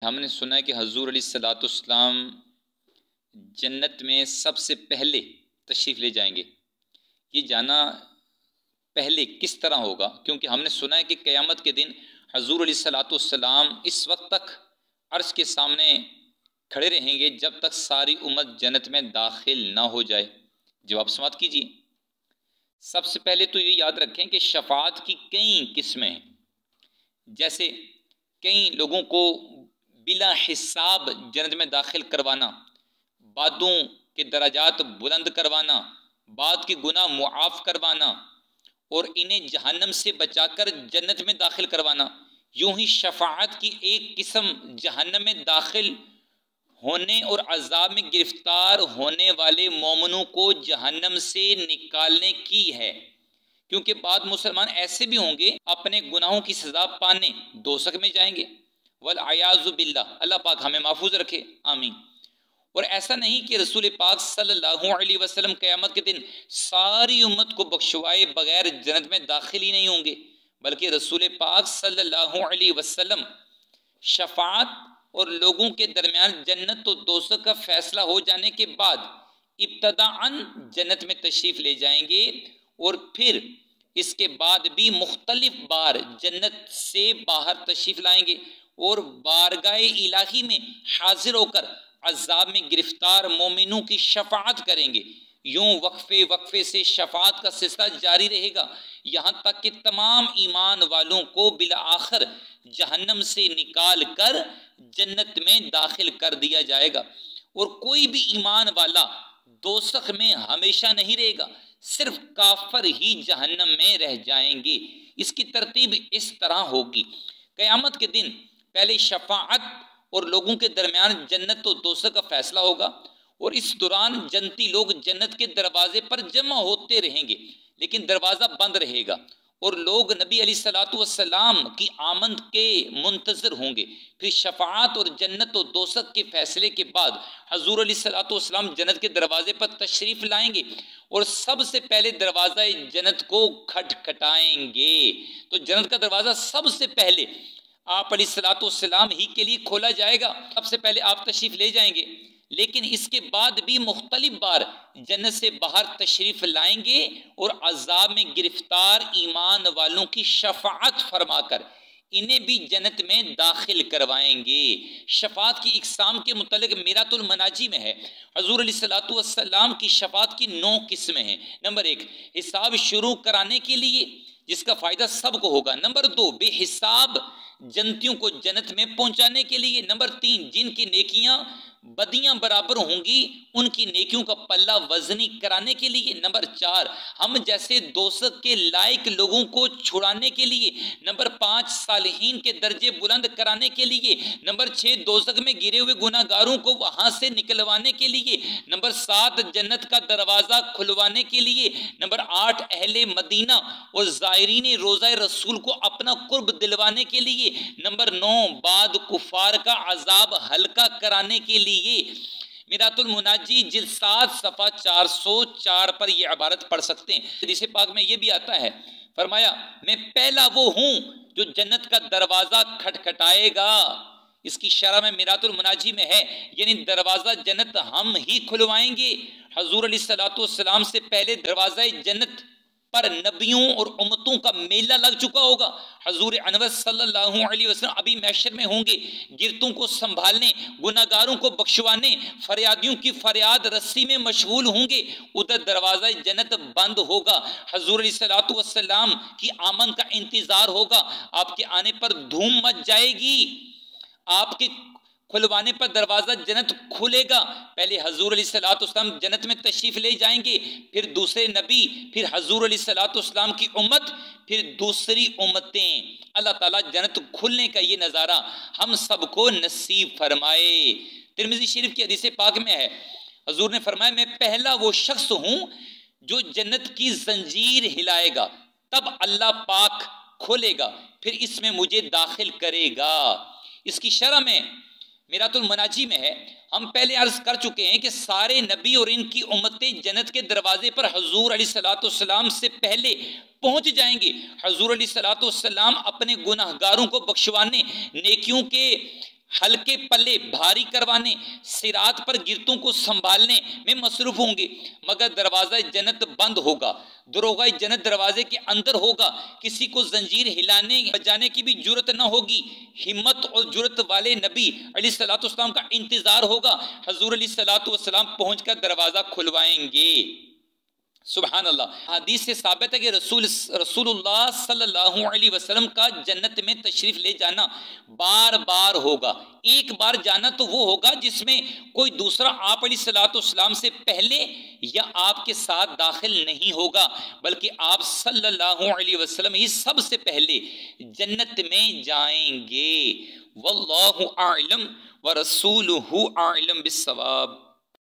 हमने सुना है कि हजूर अलैहिस्सलाम जन्नत में सबसे पहले तशरीफ़ ले जाएंगे। ये जाना पहले किस तरह होगा, क्योंकि हमने सुना है कि क़यामत के दिन हजूर अलैहिस्सलाम इस वक्त तक अर्श के सामने खड़े रहेंगे जब तक सारी उम्मत जन्नत में दाखिल ना हो जाए। जवाब समात कीजिए। सबसे पहले तो ये याद रखें कि शफाअत की कई किस्में हैं। जैसे कई लोगों को बिला हिसाब जन्नत में दाखिल करवाना, बादों के दराजात बुलंद करवाना, बाद के गुनाह मुआफ़ करवाना और इन्हें जहन्नम से बचाकर जन्नत में दाखिल करवाना। यूं ही शफाअत की एक किस्म जहन्नम में दाखिल होने और अज़ाब में गिरफ्तार होने वाले मोमिनों को जहन्नम से निकालने की है, क्योंकि बाद मुसलमान ऐसे भी होंगे अपने गुनाहों की सज़ा पाने दोज़ख में जाएंगे। वल आयाज़ु बिल्लाह, अल्लाह पाक हमें महफूज रखे, आमीन। और ऐसा नहीं कि रसूल पाक सल्लल्लाहु अलैहि वसल्लम क़यामत के दिन सारी उम्मत को बख्शवाए बगैर जन्नत में दाखिल ही नहीं होंगे, बल्कि रसूल पाक सल्लल्लाहु अलैहि वसल्लम शफाअत और लोगों के दरमियान जन्नत और दोज़ख का फैसला हो जाने के बाद इब्तदाअन जन्नत में तशरीफ़ ले जाएंगे और फिर इसके बाद भी मुख्तलिफ बार जन्नत से बाहर तशरीफ़ लाएंगे और बारगाह इलाही में हाजिर होकर अज़ाब में गिरफ्तार मोमिनों की शफाअत करेंगे। यूं वक्फे वक्फे से शफाअत का सिलसिला जारी रहेगा, यहाँ तक कि तमाम ईमान वालों को बिला आखिर जहन्नम से निकाल कर जन्नत में दाखिल कर दिया जाएगा। और कोई भी ईमान वाला दोज़ख में हमेशा नहीं रहेगा, सिर्फ काफर ही जहन्नम में रह जाएंगे। इसकी तरतीब इस तरह होगी। क़यामत के दिन पहले शफाअत और लोगों के दरमियान जन्नत और दोज़ख का फैसला होगा और इस दौरान जन्नती लोग जन्नत के दरवाजे पर जमा होते रहेंगे, लेकिन दरवाज़ा बंद रहेगा और लोग नबी अलैहिस्सलातु वस्सलाम की आमद के मुंतज़िर होंगे। फिर शफाअत और जन्नत और दोज़ख के फैसले के बाद हजूर अलैहिस्सलातु वस्सलाम जन्नत के दरवाजे पर तशरीफ़ लाएंगे और सबसे पहले दरवाज़ा जन्नत को खटखटाएंगे। तो जन्नत का दरवाज़ा सबसे पहले आप अलैहिस्सलातु वस्सलाम ही के लिए खोला जाएगा। सबसे पहले आप तशरीफ़ ले जाएंगे, लेकिन इसके बाद भी मुख्तलिफ बार जन्नत से बाहर तशरीफ़ लाएंगे और अज़ाब में गिरफ्तार ईमान वालों की शफाअत फरमाकर इन्हें भी जन्नत में दाखिल करवाएंगे। शफाअत की इक़साम के मुतल्लिक़ मीरातुल मनाजी में है, हज़ूर अलैहिस्सलातु वस्सलाम की शफाअत की 9 किस्में हैं। नंबर 1, हिसाब शुरू कराने के लिए, जिसका फ़ायदा सबको होगा। नंबर 2, बेहिसाब जन्नतियों को जन्नत में पहुंचाने के लिए। नंबर 3, जिनकी नेकियां बदियां बराबर होंगी उनकी नेकियों का पल्ला वजनी कराने के लिए। नंबर 4, हम जैसे दोज़ख के लायक लोगों को छुड़ाने के लिए। नंबर 5, सालिहीन के दर्जे बुलंद कराने के लिए। नंबर 6, दोज़ख में गिरे हुए गुनाहगारों को वहां से निकलवाने के लिए। नंबर 7, जन्नत का दरवाज़ा खुलवाने के लिए। नंबर 8, अहले मदीना और ज़ायरीन रोज़ा रसूल को अपना कुर्ब दिलवाने के लिए। नंबर 9, बाद कुफार का अजाब हल्का कराने के लिए। मीरातुल मुनाजी जिल्द 7 सफ़ा 404 पर यह इबारत पढ़ सकते हैं। हदीस पाक में यह भी आता है, फरमाया मैं पहला वो हूं जो जन्नत का दरवाज़ा खटखटाएगा। इसकी शरह में मीरातुल मुनाजी में है, यानी दरवाज़ा जन्नत हम ही खुलवाएंगे। हजूर अलैहिस्सलातु वस्सलाम से पहले दरवाज़ा जन्नत पर नबियों और उम्मतों का मेला लग चुका होगा। हजूर अनवर सल्लल्लाहु अलैहि वसल्लम अभी महशर में होंगे, गिरतों को संभालने, गुनाहगारों को बख्शवाने, फरियादियों की फरियाद रस्सी में मशगूल होंगे। उधर दरवाज़ा जन्नत बंद होगा, हजूर अलैहिस्सलातु वस्सलाम की आमद का इंतज़ार होगा। आपके आने पर धूम मच जाएगी, आपके खुलवाने पर दरवाज़ा जन्नत खुलेगा। पहले हजूर अलैहिस्सलातु वस्सलाम जन्नत में तशरीफ़ ले जाएंगे, फिर दूसरे नबी, फिर हजूर अलैहिस्सलातु वस्सलाम की उम्मत, फिर दूसरी उम्मतें। अल्लाह ताला जन्नत खुलने का ये नज़ारा हम सबको नसीब फरमाए। तिरमिज़ी शरीफ की हदीस पाक में है, हजूर ने फरमाया मैं पहला वो शख्स हूँ जो जन्नत की जंजीर हिलाएगा, तब अल्लाह पाक खोलेगा, फिर इसमें मुझे दाखिल करेगा। इसकी शरह में मीरातुल मनाजी में है, हम पहले अर्ज कर चुके हैं कि सारे नबी और इनकी उम्मतें जन्नत के दरवाजे पर हजूर अलैहिस्सलातु वस्सलाम से पहले पहुंच जाएंगे। हजूर अलैहिस्सलातु वस्सलाम अपने गुनाहगारों को बख्शवाने, नेकियों के हल्के पल्ले भारी करवाने, सिरात पर गिरतों को संभालने में मसरूफ होंगे, मगर दरवाजा जन्नत बंद होगा, दरोगा जन्नत दरवाजे के अंदर होगा, किसी को जंजीर हिलाने बजाने की भी जरूरत न होगी। हिम्मत और जुरत वाले नबी अलैहिस्सलाम का इंतजार होगा, हजूर अलैहिस्सलाम पहुंचकर दरवाजा खुलवाएंगे। सुभान अल्लाह। हदीस से साबित है कि रसूलुल्लाह सल्लल्लाहु अलैहि वसल्लम का जन्नत में तशरीफ ले जाना बार बार होगा। एक बार जाना तो वो होगा जिसमें कोई दूसरा आप अलैहिस्सलाम से पहले या आपके साथ दाखिल नहीं होगा, बल्कि आप सल्लल्लाहु अलैहि वसल्लम ही सबसे पहले जन्नत में जाएंगे। वल्लाहु आलम व रसूलुहु आलम बिस्सवाब।